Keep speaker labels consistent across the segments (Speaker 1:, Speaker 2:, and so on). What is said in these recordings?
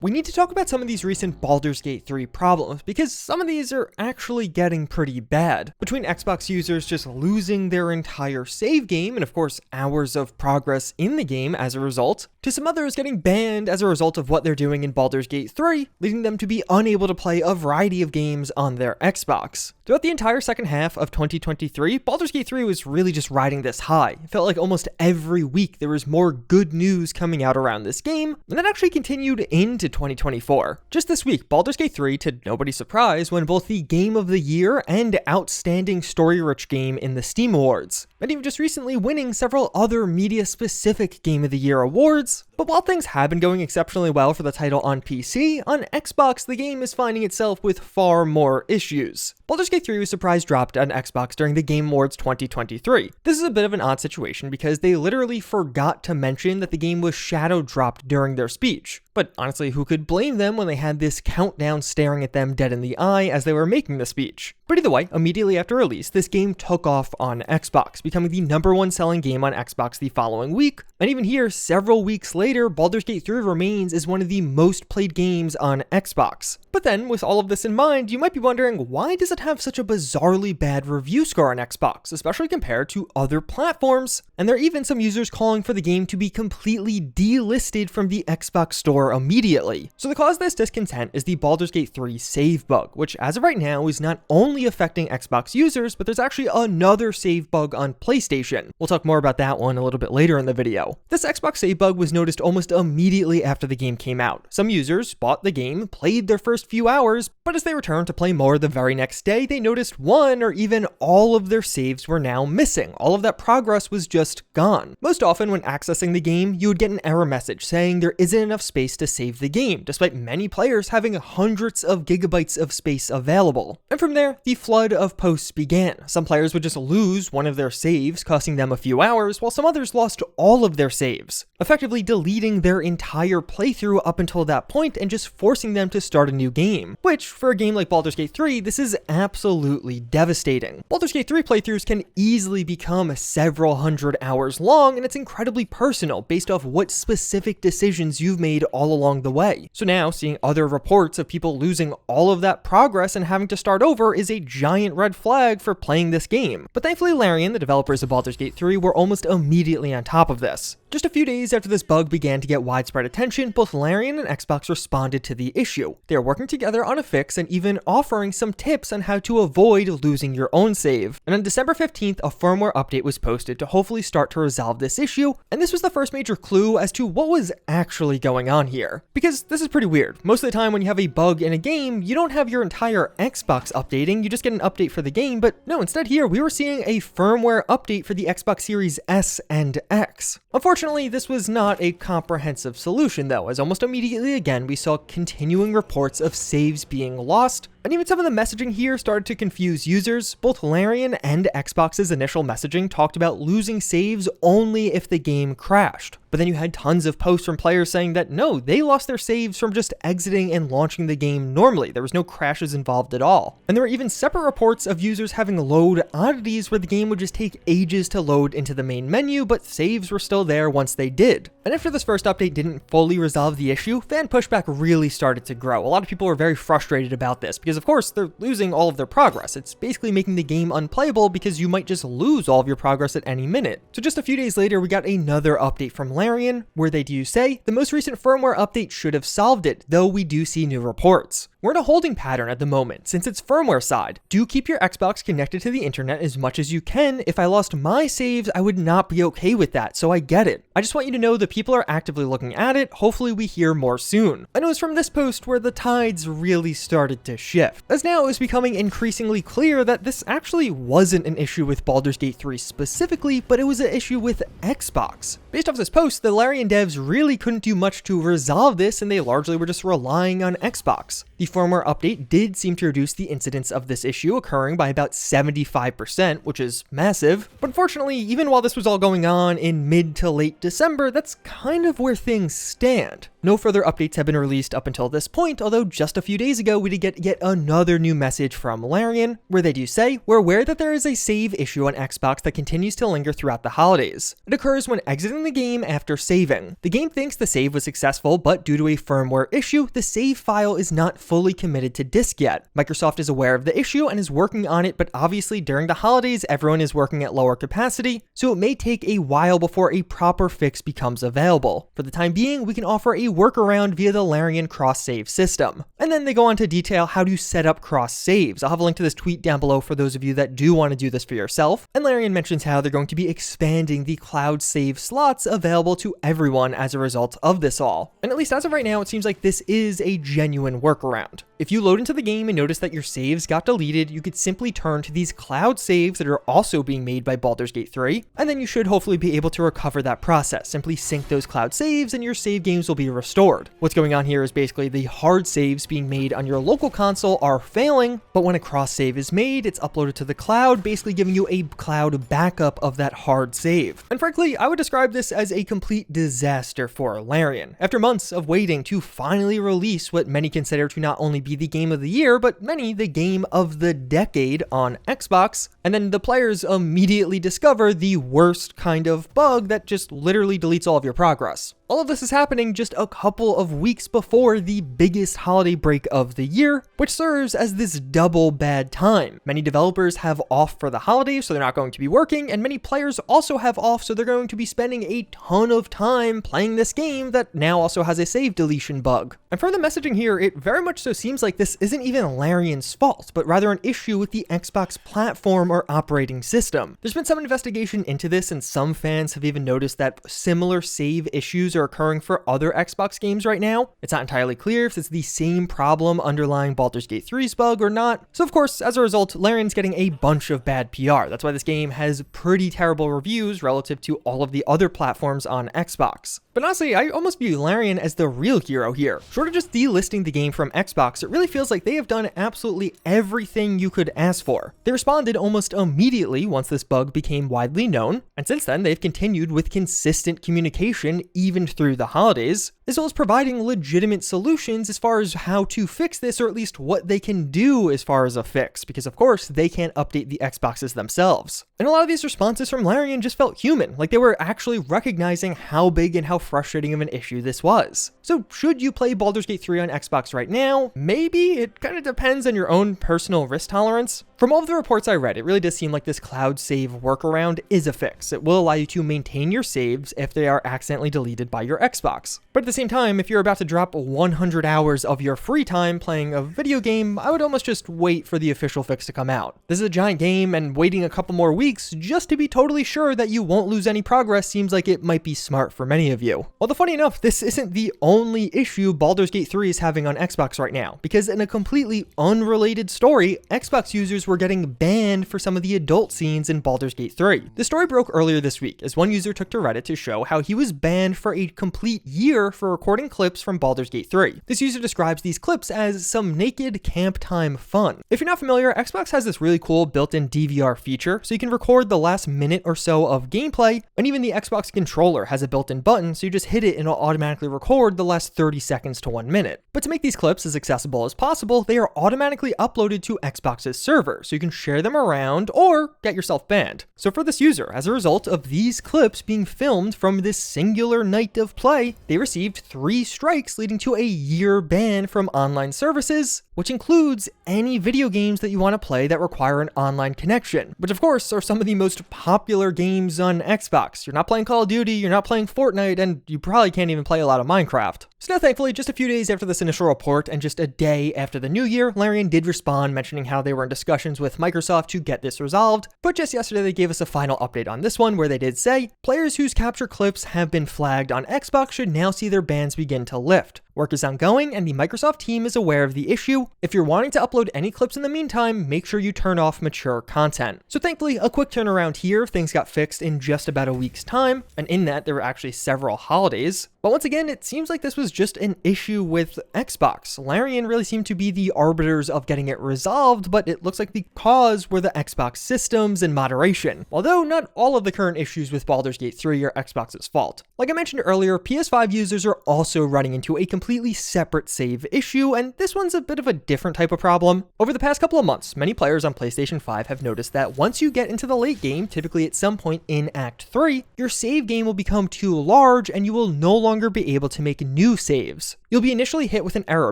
Speaker 1: We need to talk about some of these recent Baldur's Gate 3 problems, because some of these are actually getting pretty bad. Between Xbox users just losing their entire save game, and of course hours of progress in the game as a result, to some others getting banned as a result of what they're doing in Baldur's Gate 3, leading them to be unable to play a variety of games on their Xbox. Throughout the entire second half of 2023, Baldur's Gate 3 was really just riding this high. It felt like almost every week there was more good news coming out around this game, and that actually continued into 2024. Just this week, Baldur's Gate 3, to nobody's surprise, won both the Game of the Year and Outstanding Story-Rich Game in the Steam Awards, and even just recently winning several other media-specific Game of the Year awards. But while things have been going exceptionally well for the title on PC, on Xbox the game is finding itself with far more issues. Baldur's Gate 3 was surprise dropped on Xbox during the Game Awards 2023. This is a bit of an odd situation because they literally forgot to mention that the game was shadow dropped during their speech. But honestly, who could blame them when they had this countdown staring at them dead in the eye as they were making the speech? But either way, immediately after release, this game took off on Xbox, becoming the #1 selling game on Xbox the following week. And even here, several weeks later, Baldur's Gate 3 remains as one of the most played games on Xbox. But then, with all of this in mind, you might be wondering, why does it have such a bizarrely bad review score on Xbox, especially compared to other platforms? And there are even some users calling for the game to be completely delisted from the Xbox store immediately. So the cause of this discontent is the Baldur's Gate 3 save bug, which as of right now is not only affecting Xbox users, but there's actually another save bug on PlayStation. We'll talk more about that one a little bit later in the video. This Xbox save bug was noticed almost immediately after the game came out. Some users bought the game, played their first few hours, but as they returned to play more the very next day, they noticed one or even all of their saves were now missing. All of that progress was just gone. Most often when accessing the game, you would get an error message saying there isn't enough space to save the game, despite many players having hundreds of gigabytes of space available. And from there, the flood of posts began. Some players would just lose one of their saves, costing them a few hours, while some others lost all of their saves, effectively deleting their entire playthrough up until that point and just forcing them to start a new game. Which, for a game like Baldur's Gate 3, this is absolutely devastating. Baldur's Gate 3 playthroughs can easily become several hundred hours long, and it's incredibly personal based off what specific decisions you've made all along the way. So now, seeing other reports of people losing all of that progress and having to start over is a giant red flag for playing this game. But thankfully Larian, the developers of Baldur's Gate 3, were almost immediately on top of this. Just a few days after this bug began to get widespread attention, both Larian and Xbox responded to the issue. They are working together on a fix and even offering some tips on how to avoid losing your own save. And on December 15th, a firmware update was posted to hopefully start to resolve this issue, and this was the first major clue as to what was actually going on here. Because this is pretty weird. Most of the time when you have a bug in a game, you don't have your entire Xbox updating, you just get an update for the game, but no, instead here we were seeing a firmware update for the Xbox Series S and X. Unfortunately, this was not a comprehensive solution though, as almost immediately again we saw continuing reports of saves being lost, and even some of the messaging here started to confuse users. Both Larian and Xbox's initial messaging talked about losing saves only if the game crashed. But then you had tons of posts from players saying that no, they lost their saves from just exiting and launching the game normally. There was no crashes involved at all. And there were even separate reports of users having load oddities where the game would just take ages to load into the main menu, but saves were still there once they did. And after this first update didn't fully resolve the issue, fan pushback really started to grow. A lot of people were very frustrated about this because of course they're losing all of their progress. It's basically making the game unplayable because you might just lose all of your progress at any minute. So just a few days later, we got another update from Larian, where they do say the most recent firmware update should have solved it, though we do see new reports. We're in a holding pattern at the moment, since it's firmware side. Do keep your Xbox connected to the internet as much as you can. If I lost my saves, I would not be okay with that, so I get it. I just want you to know that people are actively looking at it. Hopefully we hear more soon. And it was from this post where the tides really started to shift, as now it was becoming increasingly clear that this actually wasn't an issue with Baldur's Gate 3 specifically, but it was an issue with Xbox. Based off this post, the Larian devs really couldn't do much to resolve this, and they largely were just relying on Xbox. The firmware update did seem to reduce the incidence of this issue occurring by about 75%, which is massive. But unfortunately, even while this was all going on in mid to late December, that's kind of where things stand. No further updates have been released up until this point, although just a few days ago we did get yet another new message from Larian, where they do say, "We're aware that there is a save issue on Xbox that continues to linger throughout the holidays. It occurs when exiting the game after saving. The game thinks the save was successful, but due to a firmware issue, the save file is not fully committed to disk yet. Microsoft is aware of the issue and is working on it, but obviously during the holidays everyone is working at lower capacity, so it may take a while before a proper fix becomes available. For the time being, we can offer a workaround via the Larian cross-save system." And then they go on to detail how to set up cross-saves. I'll have a link to this tweet down below for those of you that do want to do this for yourself. And Larian mentions how they're going to be expanding the cloud save slots available to everyone as a result of this all. And at least as of right now, it seems like this is a genuine workaround. If you load into the game and notice that your saves got deleted, you could simply turn to these cloud saves that are also being made by Baldur's Gate 3, and then you should hopefully be able to recover that process. Simply sync those cloud saves and your save games will be restored. What's going on here is basically the hard saves being made on your local console are failing, but when a cross save is made, it's uploaded to the cloud, basically giving you a cloud backup of that hard save. And frankly, I would describe this as a complete disaster for Larian. After months of waiting to finally release what many consider to not only be the game of the year, but many the game of the decade on Xbox, and then the players immediately discover the worst kind of bug that just literally deletes all of your progress. All of this is happening just a couple of weeks before the biggest holiday break of the year, which serves as this double bad time. Many developers have off for the holidays, so they're not going to be working, and many players also have off, so they're going to be spending a ton of time playing this game that now also has a save deletion bug. And from the messaging here, it very much so seems like this isn't even Larian's fault, but rather an issue with the Xbox platform or operating system. There's been some investigation into this, and some fans have even noticed that similar save issues are occurring for other Xbox games right now. It's not entirely clear if it's the same problem underlying Baldur's Gate 3's bug or not. So of course, as a result, Larian's getting a bunch of bad PR. That's why this game has pretty terrible reviews relative to all of the other platforms on Xbox. But honestly, I almost view Larian as the real hero here. Short of just delisting the game from Xbox, it really feels like they have done absolutely everything you could ask for. They responded almost immediately once this bug became widely known, and since then they've continued with consistent communication even through the holidays, as well as providing legitimate solutions as far as how to fix this, or at least what they can do as far as a fix, because of course they can't update the Xboxes themselves. And a lot of these responses from Larian just felt human, like they were actually recognizing how big and how frustrating of an issue this was. So should you play Baldur's Gate 3 on Xbox right now? Maybe. It kind of depends on your own personal risk tolerance. From all of the reports I read, it really does seem like this cloud save workaround is a fix. It will allow you to maintain your saves if they are accidentally deleted by your Xbox. But at the same time, if you're about to drop 100 hours of your free time playing a video game, I would almost just wait for the official fix to come out. This is a giant game, and waiting a couple more weeks just to be totally sure that you won't lose any progress seems like it might be smart for many of you. Although funny enough, this isn't the only issue Baldur's Gate 3 is having on Xbox right now, because in a completely unrelated story, Xbox users were getting banned for some of the adult scenes in Baldur's Gate 3. The story broke earlier this week as one user took to Reddit to show how he was banned for a complete year for recording clips from Baldur's Gate 3. This user describes these clips as some naked camp time fun. If you're not familiar, Xbox has this really cool built-in DVR feature, so you can record the last minute or so of gameplay, and even the Xbox controller has a built-in button, so you just hit it and it'll automatically record the last 30 seconds to 1 minute. But to make these clips as accessible as possible, they are automatically uploaded to Xbox's server, so you can share them around or get yourself banned. So for this user, as a result of these clips being filmed from this singular night of play, they received 3 strikes, leading to a year ban from online services, which includes any video games that you want to play that require an online connection, which of course are some of the most popular games on Xbox. You're not playing Call of Duty, you're not playing Fortnite, and you probably can't even play a lot of Minecraft. So now thankfully, just a few days after this initial report and just a day after the new year, Larian did respond, mentioning how they were in discussions with Microsoft to get this resolved, but just yesterday they gave us a final update on this one where they did say, players whose capture clips have been flagged on Xbox should now see their bans begin to lift. Work is ongoing and the Microsoft team is aware of the issue. If you're wanting to upload any clips in the meantime, make sure you turn off mature content. So thankfully, a quick turnaround here, things got fixed in just about a week's time, and in that there were actually several holidays. But once again, it seems like this was just an issue with Xbox. Larian really seemed to be the arbiters of getting it resolved, but it looks like the cause were the Xbox systems and moderation. Although not all of the current issues with Baldur's Gate 3 are Xbox's fault. Like I mentioned earlier, PS5 users are also running into a completely separate save issue, and this one's a bit of a different type of problem. Over the past couple of months, many players on PlayStation 5 have noticed that once you get into the late game, typically at some point in Act 3, your save game will become too large and you will no longer be able to make new saves. You'll be initially hit with an error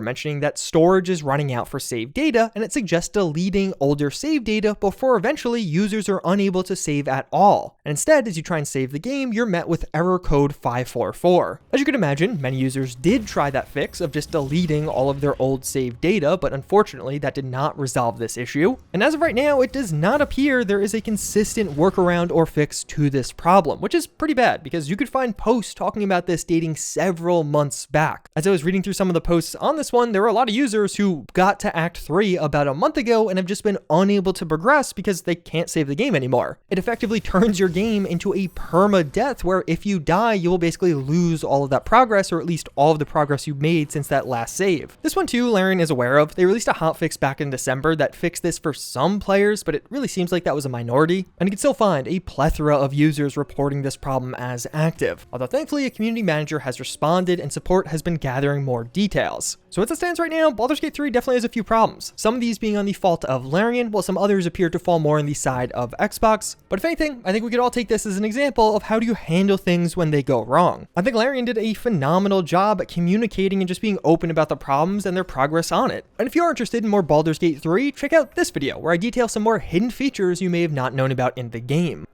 Speaker 1: mentioning that storage is running out for save data, and it suggests deleting older save data before eventually users are unable to save at all. And instead, as you try and save the game, you're met with error code 544. As you can imagine, many users did try that fix of just deleting all of their old save data, but unfortunately that did not resolve this issue. And as of right now, it does not appear there is a consistent workaround or fix to this problem, which is pretty bad because you could find posts talking about this dating several months back. As I was reading through some of the posts on this one, there were a lot of users who got to Act 3 about a month ago and have just been unable to progress because they can't save the game anymore. It effectively turns your game into a perma-death where if you die, you will basically lose all of that progress, or at least all of the progress you made since that last save. This one too, Larian is aware of. They released a hotfix back in December that fixed this for some players, but it really seems like that was a minority. And you can still find a plethora of users reporting this problem as active. Although thankfully a community manager has responded and support has been gathering more details. So as it stands right now, Baldur's Gate 3 definitely has a few problems. Some of these being on the fault of Larian, while some others appear to fall more on the side of Xbox. But if anything, I think we could all take this as an example of how do you handle things when they go wrong. I think Larian did a phenomenal job at communicating and just being open about the problems and their progress on it. And if you are interested in more Baldur's Gate 3, check out this video where I detail some more hidden features you may have not known about in the game.